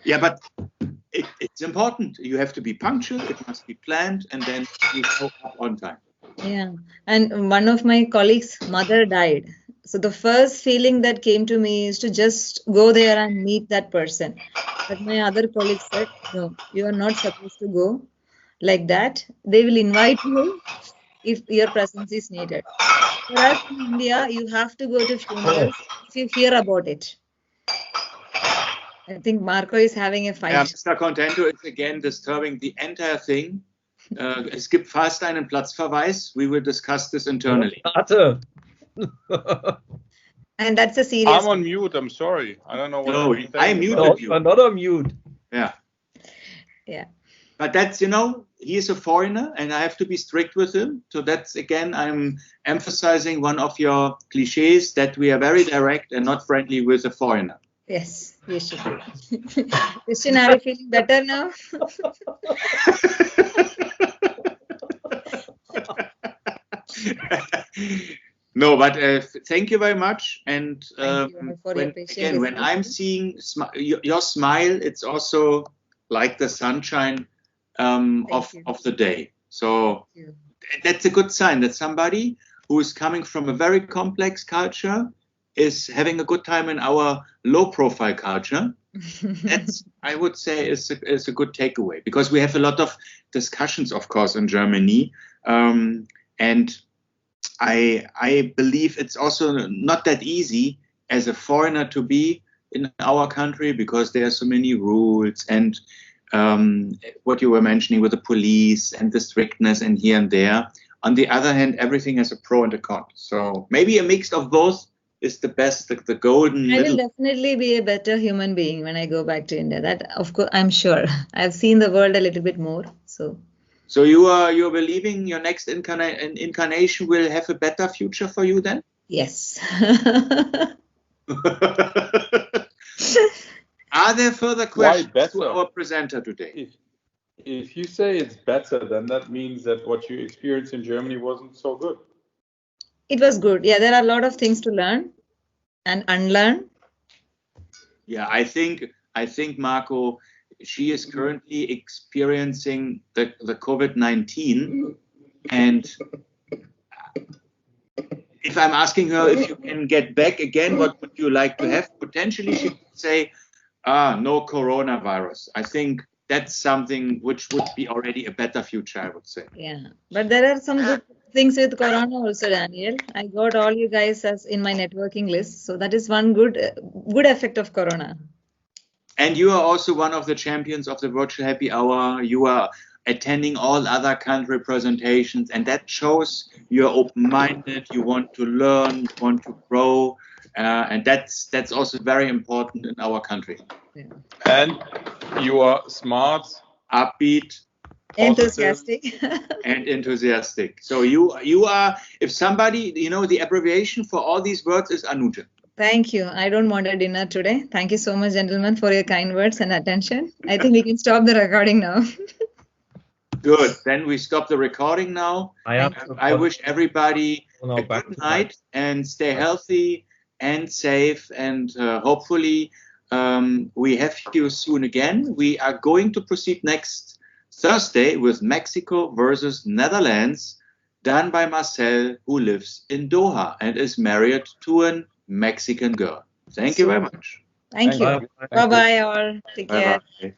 yeah, but it's important. You have to be punctual. It must be planned, and then you show up on time. Yeah, and one of my colleagues' mother died. So the first feeling that came to me is to just go there and meet that person. But my other colleague said, no, you are not supposed to go like that. They will invite you if your presence is needed. For us in India, you have to go to funerals if you hear about it. I think Marco is having a fight. Yeah, Mr. Contento is again disturbing the entire thing. Es gibt fast einen Platzverweis. We will discuss this internally. And that's a serious I'm on mute. I'm sorry. I don't know what No, you're I saying. muted you. Another mute. Yeah. Yeah. But that's, he is a foreigner and I have to be strict with him. So that's, again, I'm emphasizing one of your cliches that we are very direct and not friendly with a foreigner. Yes, you should be. Christian, are you feeling better now? No, but thank you very much. And Thank you for your patience. when I'm seeing your smile, it's also like the sunshine of the day. So that's a good sign that somebody who is coming from a very complex culture is having a good time in our low-profile culture. That's, I would say, is a good takeaway, because we have a lot of discussions, of course, in Germany, and I believe it's also not that easy as a foreigner to be in our country, because there are so many rules and what you were mentioning with the police and the strictness and here and there. On the other hand, everything has a pro and a con. So maybe a mix of both is the best, the golden. I will definitely be a better human being when I go back to India. That, of course, I'm sure. I've seen the world a little bit more. So you're believing your next incarnation will have a better future for you then? Yes. Are there further questions to our presenter today? If you say it's better, then that means that what you experienced in Germany wasn't so good. It was good. Yeah, there are a lot of things to learn and unlearn. Yeah, I think Marco, she is currently experiencing the COVID-19, and if I'm asking her if you can get back again, what would you like to have? Potentially she could say, no coronavirus. I think that's something which would be already a better future, I would say. Yeah, but there are some good things with Corona also, Daniel. I got all you guys as in my networking list. So that is one good effect of Corona. And you are also one of the champions of the Virtual Happy Hour. You are attending all other country presentations, and that shows you're open-minded, you want to learn, you want to grow, and that's also very important in our country. Yeah. And you are smart, upbeat, enthusiastic, and enthusiastic. So you are, if somebody, the abbreviation for all these words is Anute. Thank you. I don't want a dinner today. Thank you so much, gentlemen, for your kind words and attention. I think we can stop the recording now. Good. Then we stop the recording now. I wish everybody a good night and stay healthy and safe. And hopefully we have you soon again. We are going to proceed next Thursday with Mexico versus Netherlands, done by Marcel, who lives in Doha and is married to a Mexican girl. Thank you very much. Thank you. Bye-bye all. Take care. Bye-bye.